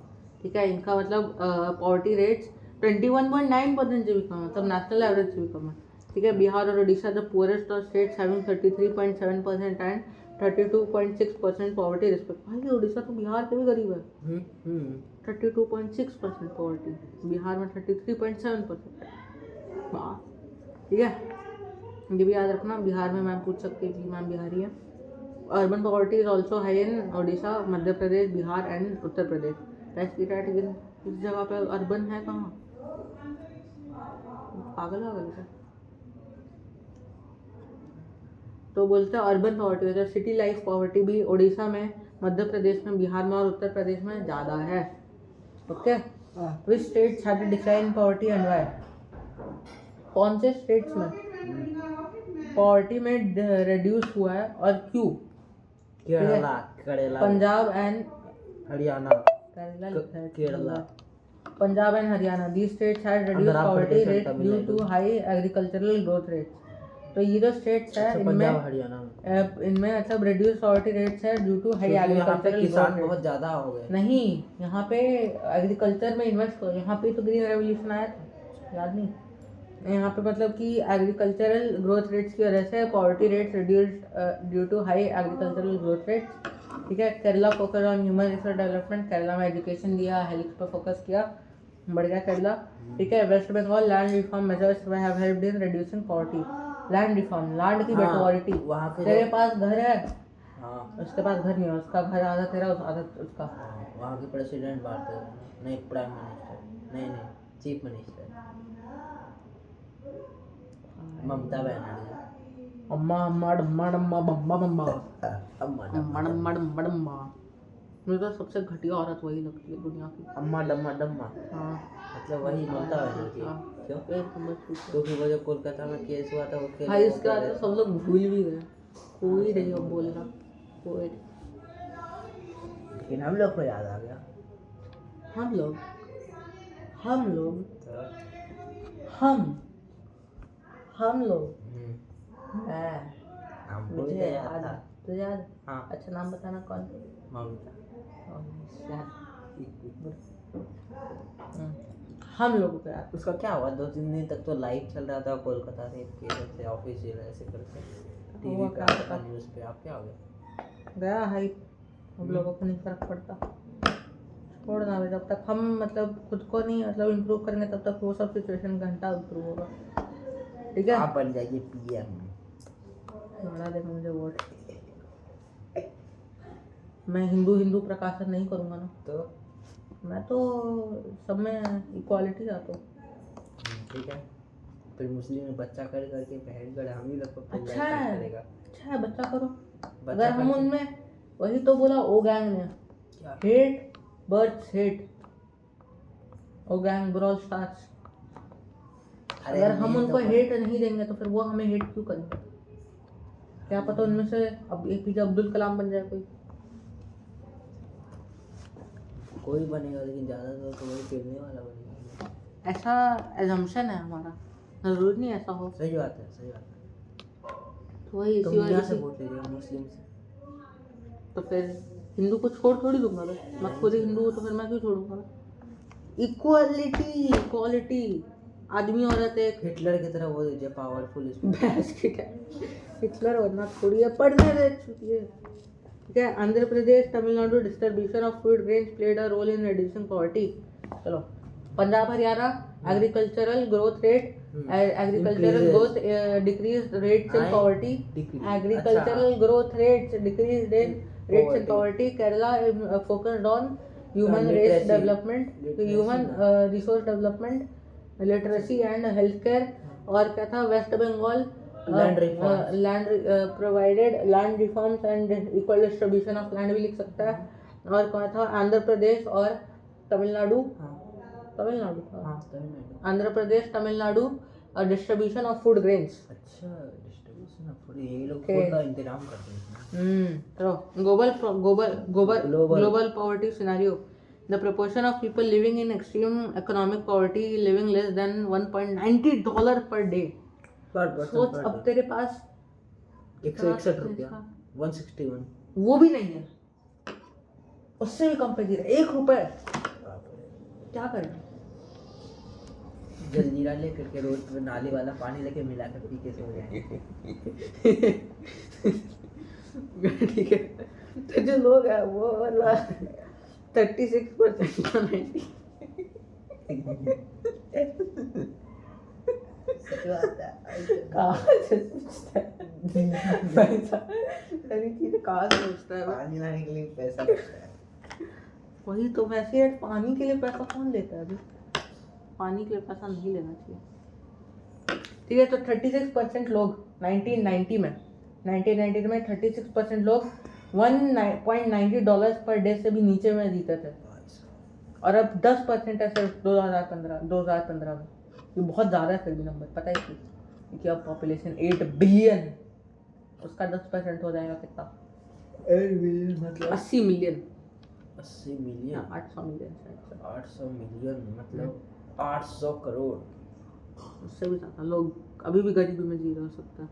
ठीक है, इनका मतलब पॉवर्टी रेट्स 21.9% से भी कम है, मतलब नेशनल एवरेज से भी कम है। ठीक है, बिहार और Orissa the poorest of states having 33.7% and 32.6% poverty respect. भाई उड़ीसा तो बिहार के भी करीब है। 32.6% पॉवर्टी, बिहार में 33.7% है। ठीक है, ये भी याद रखना, बिहार में मैम पूछ सकती है कि मैम बिहारी है। Urban poverty is also high in Orissa Madhya Pradesh Bihar and Uttar Pradesh. इस जगह पे अर्बन है कहाँ? पागल है क्या? तो बोलते हैं अर्बन पॉवर्टी मतलब सिटी लाइफ पॉवर्टी भी उड़ीसा में मध्य प्रदेश में बिहार में और उत्तर प्रदेश में ज़्यादा है। Okay, which states have decline in poverty and why? कौन से स्टेट्स में पॉवर्टी में रिड्यूस हुआ है और क्यों? Kerala Punjab and Haryana Kerala Punjab and Haryana these states had reduced poverty rate due to high agricultural growth rates। तो ये जो स्टेट्स है इनमें मतलब रिड्यूस पॉवर्टी रेट्स है ड्यू टू हाई एग्रीकल्चरल किसान बहुत ज्यादा हो गए। नहीं, यहाँ पे एग्रीकल्चर में इन्वेस्ट करो। यहाँ पे तो ग्रीन रेवोल्यूशन आया था, याद नहीं? यहाँ पे मतलब कि एग्रीकल्चरल ग्रोथ रेट्स की वजह से poverty rates reduced due to high agricultural growth rates. ठीक है, Kerala focus on human resource development. Kerala में एजुकेशन दिया, हेल्थ पर फोकस किया, बढ़ गया केरला। ठीक है, West Bengal land reform measures have helped in reducing poverty. Land reform, land की बंटवारी। तेरे पास घर है, उसके पास घर नहीं है, उसका घर आधा तेरा आधा उसका। वहाँ के प्रेसिडेंट बात है, नहीं प्राइम मिनिस्टर, नहीं चीफ मिनिस्टर ममता बनर्जी। अम्मा अम्मा डम्मा डम्मा बम्बा बम्बा अम्मा डम्मा डम्मा डम्मा। मुझे तो सबसे घटिया औरत वही लगती है दुनिया की। अम्मा डम्मा डम्मा। हाँ मतलब वही ममता बनर्जी। क्यों? क्योंकि वो जो कोलकाता में केस हुआ था वो केस भाई इसके बाद तो सब लोग भूल भी गए, कोई नहीं अब बोलना कोई। लेकिन हम लोग को याद आ गया। हम लोग मुझे याद था। तुझे याद? हाँ। अच्छा नाम बताना कौन? ममता। हम लोगों को याद। उसका क्या हुआ? 2-3 दिन तक तो लाइव चल रहा था कोलकाता रेप केस से, ऑफिशियल ऐसे करके टीवी पे आता, न्यूज़ पे। आप क्या हो गया हाई, हम लोगों को नहीं फर्क पड़ता। छोड़ना भाई, जब तक हम मतलब खुद को नहीं मतलब इम्प्रूव करेंगे तब तक वो सब सिचुएशन घंटा इम्प्रूव होगा। ठीक है, आप बन जाइए PM। लड़ा देगा मुझे वोट। मैं हिंदू प्रकाशन नहीं करूँगा ना, तो मैं तो सब में इक्वालिटी आता हूँ। ठीक है, फिर मुस्लिम में बच्चा कर करके बहन कर हम ही लोग को अच्छा है बच्चा करो। बच्चा अगर हम उनमें वही तो बोला ओ गैंग ने क्या? हेट बर्ड्स हेट ओ गैंग ब्रॉल स्टार्स। अगर हम उनको हेट नहीं देंगे तो फिर वो हमें हेट क्यों करेंगे? क्या पता उनमें से अब APJ अब्दुल कलाम बन जाए कोई बनेगा, लेकिन ज़्यादातर तो वही खेलने वाला बनेगा। ऐसा एजम्पशन है हमारा, जरूरी नहीं ऐसा हो। सही बात है। तो वही इसी वजह वजह से वोट ले रहे मुस्लिम से। तो फिर हिंदू को छोड़ थोड़ी दूंगा मैं खुद ही हिंदू हूँ तो फिर मैं क्यों छोड़ूंगा? इक्वालिटी इक्वालिटी, आदमी औरत एक। हिटलर की तरह वो जो पावरफुल भैंस की क्या, हिटलर बनना थोड़ी है, पढ़ने दे छुट्टी। ठीक है, Andhra Pradesh Tamil Nadu distribution of food grains played a role in reducing poverty. चलो, Punjab Haryana agricultural growth rate, agricultural growth decrease rates in poverty, agricultural growth rates decrease in rates in poverty. Kerala focused on human race development, human resource development, literacy and health care. और क्या था, West Bengal land provided land reforms and equal distribution of land भी लिख सकता है। और कौन था, आंध्र प्रदेश और तमिलनाडु, तमिलनाडु था, आंध्र प्रदेश तमिलनाडु और डिस्ट्रीब्यूशन ऑफ फूड ग्रेन्स। अच्छा, डिस्ट्रीब्यूशन ऑफ फूड, ये लोग फूड का इंतजाम करते हैं। चलो, global poverty scenario. The proportion of people living in extreme economic poverty living less than $1.90 per day. सोच, अब तेरे पास 161 रुपया, 161, वो भी नहीं है, उससे भी कम पे गिरा, ₹1। क्या करें? जलजीरा ले करके रोड पे नाली वाला पानी लेके मिला कर पी के सो जाए। ठीक है, तो जो लोग है वो वाला 36% का 90। कहाँ से पूछता है पैसा, सारी चीजें कहाँ से पूछता है? पानी लाने के लिए पैसा लगता है। वही तो, वैसे यार पानी के लिए पैसा कौन लेता है? अभी पानी के लिए पैसा नहीं लेना चाहिए। ठीक है, तो 36% लोग 1990 में 36% लोग $1.90 पर डे से भी नीचे में जीते थे। और अब 10% है सिर्फ 2015 में। ये बहुत ज़्यादा है फिर भी नंबर, पता है कि अब पॉपुलेशन 8 बिलियन, उसका 10% हो जाएगा कितना? 8 बिलियन मतलब 80 मिलियन। 80 मिलियन, 800 मिलियन शायद। 800 मिलियन मतलब 800 करोड़। उससे भी ज़्यादा लोग अभी भी गरीबी में जी रहे हो सकता है।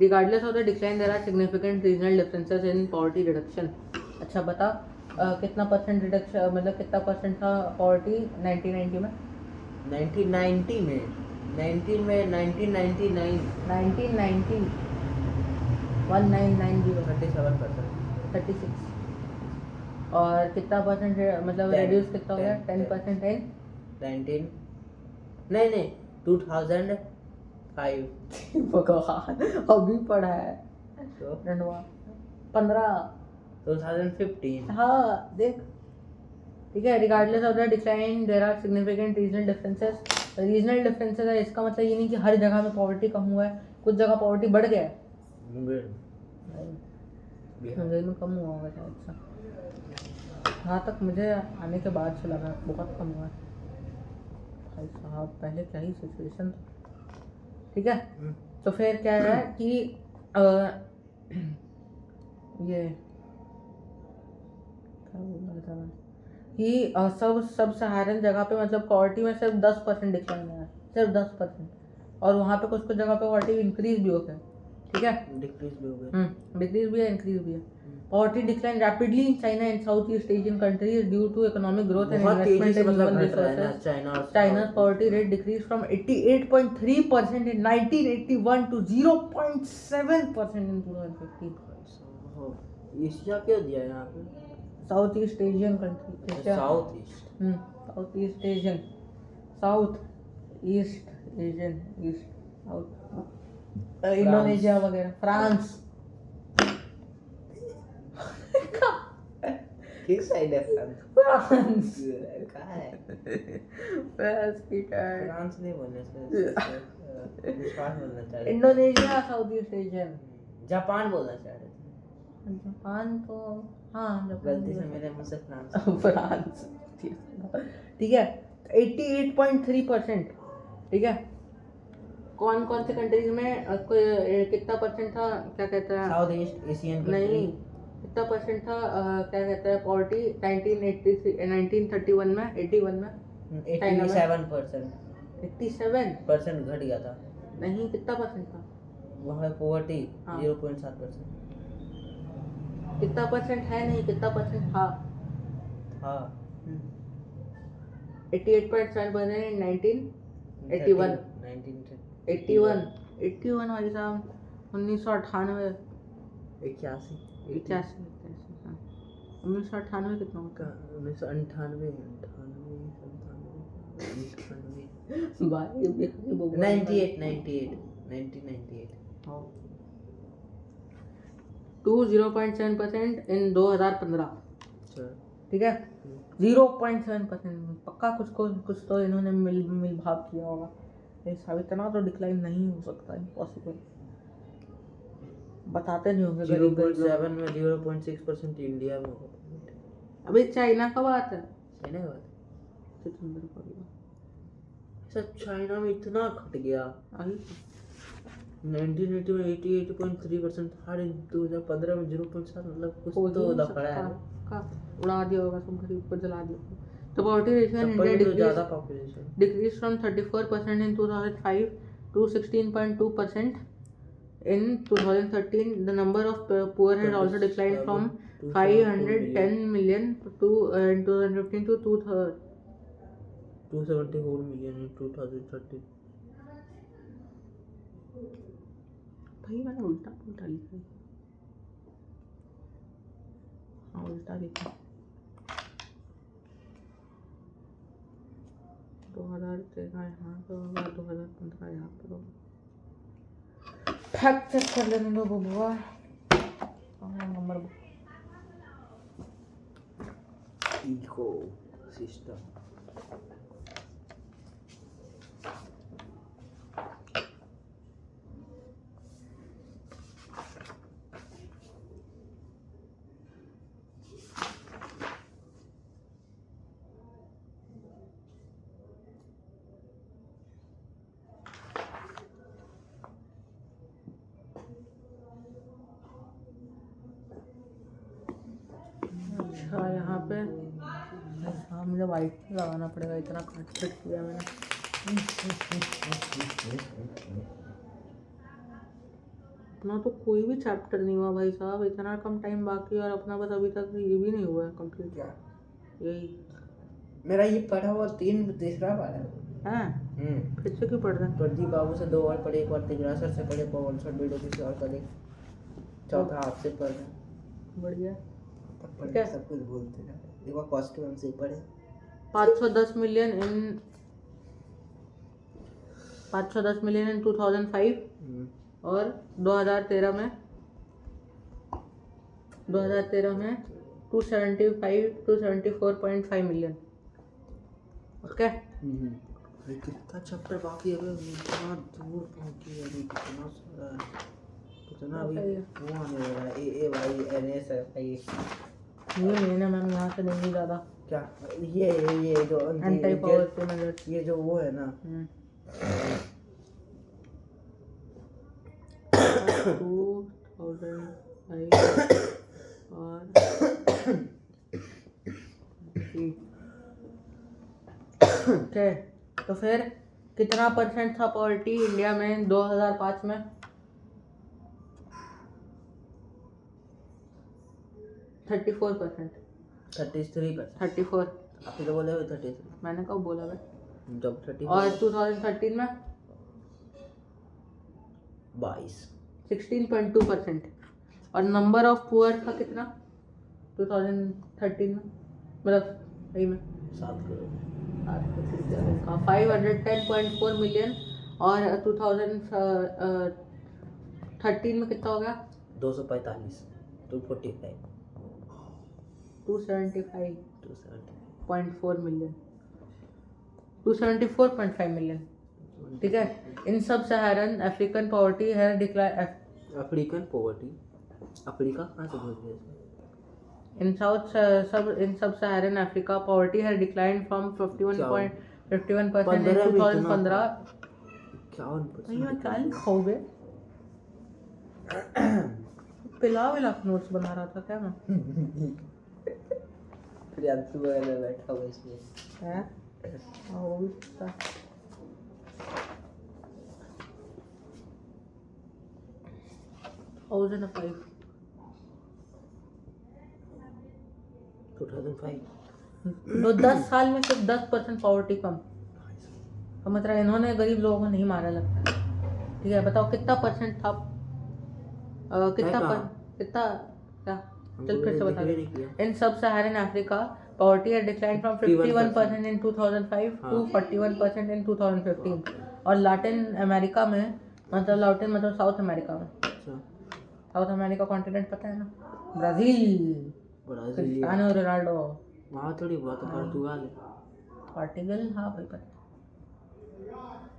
Regardless of the decline, there are significant regional differences in poverty reduction. अच्छा बता, कितना परसेंट रिडक्शन, मतलब कितना परसेंट था पॉवर्टी 1990 में? 1990 में 1999 1990 1990 37%, 36। और कितना परसेंट मतलब रेड्यूस कितना हो गया? 10% है 19 नहीं 2005। भगवान, अभी पढ़ा है तो 15। 2015। हाँ देख, ठीक है। Regardless of the decline there are significant regional differences. Regional differences है, इसका मतलब ये नहीं कि हर जगह में पॉवर्टी कम हुआ है, कुछ जगह पॉवर्टी बढ़ गया है। मुंगेर में कम हुआ होगा शायद से, जहाँ तक मुझे आने के बाद से लगा बहुत कम हुआ है। भाई साहब पहले क्या ही सिचुएशन था। ठीक है, तो फिर क्या है कि ये क्या बोल रहा था मैं कि सब सहारन जगह पे मतलब पॉवर्टी में सिर्फ 10% डिक्लाइन है, सिर्फ 10%। और वहाँ पे कुछ जगह पे पॉवर्टी इंक्रीज भी हो गया। ठीक है, डिक्रीज भी हो गया, डिक्रीज भी है, इंक्रीज भी है। Poverty decline rapidly in China and south east Asian countries due to economic growth and investment in human resources. China's poverty rate decreased from 88.3% in 1981 to 0.7% in 2015. Asia क्या दिया यहाँ पे? South east Asian country, south east, south east Asian, south east Asian, east south, Indonesia वगैरह, France. किस side है France कहाँ है? France की क्या है? फ्रांस नहीं बोलने से जापान बोलना चाह रहे। Indonesia south east Asian. Japan बोलना चाह रहे थे। जापान तो हाँ, गलती से मेरे मुंह से फ्रांस फ्रांस। ठीक है, 88.3%। ठीक है, कौन कौन से कंट्रीज में कितना परसेंट था, क्या कहता है, साउथ ईस्ट एशियन नहीं कितना परसेंट था, क्या कहता है पॉवर्टी 1931 में 81 में 87%। 87% घट गया था। नहीं, कितना परसेंट था वहाँ पॉवर्टी? हाँ। 0.7%। कितना परसेंट है, नहीं कितना परसेंट था? हाँ 88.7% in 1981. 81 भाई साहब 1998 81 81 1998 कितना होता 1998 भाई 20.7% इन 2015. ठीक है 0.7%. पक्का कुछ तो इन्होंने मिल भाव किया होगा. ये इतना तो डिक्लाइन नहीं हो सकता. इम्पॉसिबल. बताते नहीं होंगे. 0.7 में 0.6% इंडिया में होगा. अभी चाइना का बात है. चाइना का बात सितंबर का भी. सब चाइना में इतना घट गया. 1980 में 88.3% था. 2015 में 0.7. मतलब कुछ तो दफड़ा है. उड़ा दिया होगा. सब गरीब को जला दिया. The poverty ratio in India decreased from 34% in 2005 to 16.2% in 2013. The number of poor had also declined from 510 million to in 2015 to 274 million in 2013. भाई मैंने उल्टा लिखा. हाँ उल्टा लिखा. 2013 यहाँ पे होगा. 2015 यहाँ पे होगा. फैक्ट चेक कर लेने दो बबुआ. Number ecosystem. अच्छा यहाँ पे हाँ मुझे वाइट लगाना पड़ेगा. इतना काट किया मैंने. अपना तो कोई भी चैप्टर नहीं हुआ भाई साहब. इतना कम टाइम बाकी और अपना बस अभी तक ये भी नहीं हुआ है कंप्लीट. क्या यही मेरा ये पढ़ा हुआ तीसरा पढ़ा है. फिर से क्यों पढ़ रहे हैं? प्रदीप बाबू से 2 बार पढ़े. एक बार तिगड़ा सर से पढ़े. पवन सर वीडियो किसी और का देख. चौथा आपसे पढ़ रहे. बढ़िया. ठीक है. सब कुछ बोलते रहे. देखो कॉस्ट्यूम से पढ़े. 510 मिलियन इन 2005 और 2013 में 274.5 मिलियन. ओके. कितना चैप्टर बाकी है. इतना दूर पहुंच गया. कितना सारा कितना अभी वो आने वाला है. ए भाई एनएस है भाई. ये मैंने मैम यहाँ से देंगे ज़्यादा. क्या ये जो एंटी पावर मेजर. ये जो वो है ना 2005 और ओके. तो फिर कितना परसेंट था पॉवर्टी इंडिया में 2005 में? 34%. 34. आप तो बोले हो 33. मैंने कब बोला भाई? जब 30 और 2013 में 22. 16.2%. और नंबर ऑफ पुअर था कितना 2013 में? मतलब सही में 7 करोड़. 510.4 मिलियन. और 2013 में कितना हो गया? 245. 245. 275.4 मिलियन. 274.5 मिलियन. ठीक है. इन सब सहारन अफ्रीकन पॉवर्टी है डिक्लाइन. अफ्रीकन पॉवर्टी अफ्रीका कहाँ से बोल रहे हैं? In सब सहारन अफ्रीका पॉवर्टी है डिक्लाइन फ्रॉम 51% in 2015. 51%. क्या लिखोगे? पिला नोट्स बना रहा था क्या मैं? प्रियांशु वगैरह बैठा हुआ इसमें है. वो भी था. थाउजेंड 2005. 10 साल में सिर्फ 10% पॉवर्टी कम। तो मतलब इन्होंने गरीब लोगों को नहीं मारा लगता है। ठीक है, बताओ कितना परसेंट था? कितना कितना क्या? चल फिर से बता दे। In sub Saharan Africa poverty had decline from 51% in 2005 to 41% in 2015। और लैटिन अमेरिका में, मतलब लैटिन मतलब साउथ अमेरिका में, साउथ अमेरिका कॉन्टिनेंट पता है ना? Brazil, Cristiano Ronaldo. वहाँ थोड़ी बहुत पोर्तुगाल है। पोर्टुगल, हाँ भाई पता।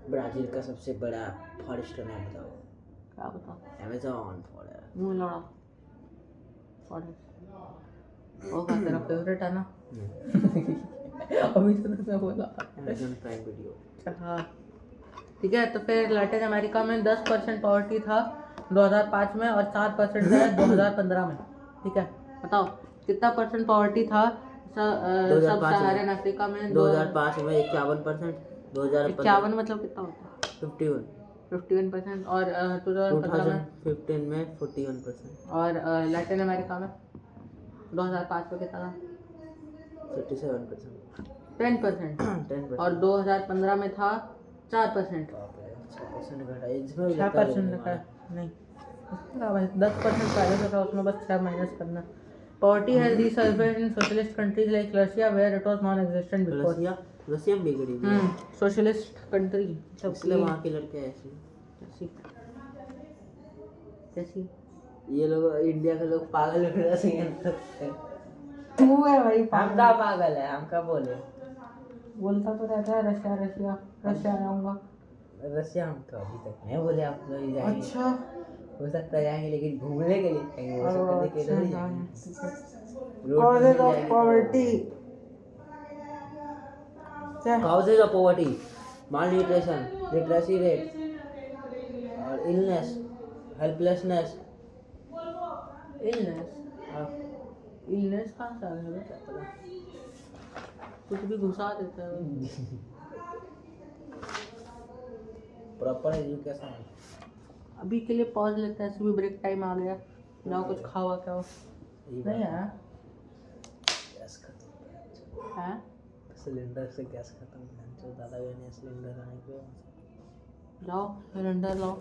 ब्राजील का सबसे बड़ा फॉरेस्ट का नाम बताओ। क्या बताओ? Amazon forest. मुँह लड़ा फॉरेस्ट। वो का तेरा फेवरेट है ना? अभी तो मैं बोला अमेज़न प्राइम वीडियो। हाँ ठीक है। तो फिर लैटिन अमेरिका में 10% पॉवर्टी था 2005 में और 4% है 2015 में। ठीक है, बताओ कितना परसेंट पॉवर्टी था सब सहारन अफ्रीका में? 2005 में 51%, 51 मतलब कितना होता है? 51% और 2015 में 41%। और लैटिन अमेरिका में 2005 में कितना था? 57%। 10%। और 2015 में था 4%। 6% घटा, इसमें भी 6% का नहीं, 10% पहले से था, उसमें बस 6 माइनस करना। Poverty has reserved in socialist countries like Russia where it was non existent before. Russia में भी गरीबी है। सोशलिस्ट कंट्री इसलिए वहाँ के लड़के ऐसे कैसी ये लोग इंडिया के लोग पागल हो रहे हैं। तू है भाई हम का पागल है, हम का बोले बोलता तो रहता है रशिया रशिया रशिया आऊँगा। रशिया हम तो अभी तक नहीं बोले, आप लोग जाएंगे। अच्छा, हो सकता है जाएंगे, लेकिन घूमने के लिए जाएंगे, हो सकता है कि इधर ही जाएंगे। Causes of poverty, Causes of poverty, malnutrition, literacy rate, और illness, helplessness। इलनेस इलनेस कहाँ से आ गया? क्या पता, कुछ भी घुसा देता है। Proper education. अभी के लिए पॉज लेते हैं, ऐसे भी ब्रेक टाइम आ गया। जाओ कुछ खाओ क्या हो? नहीं है गैस खत्म है? सिलेंडर से गैस खत्म है, दादा ने सिलेंडर आने के जाओ सिलेंडर लाओ।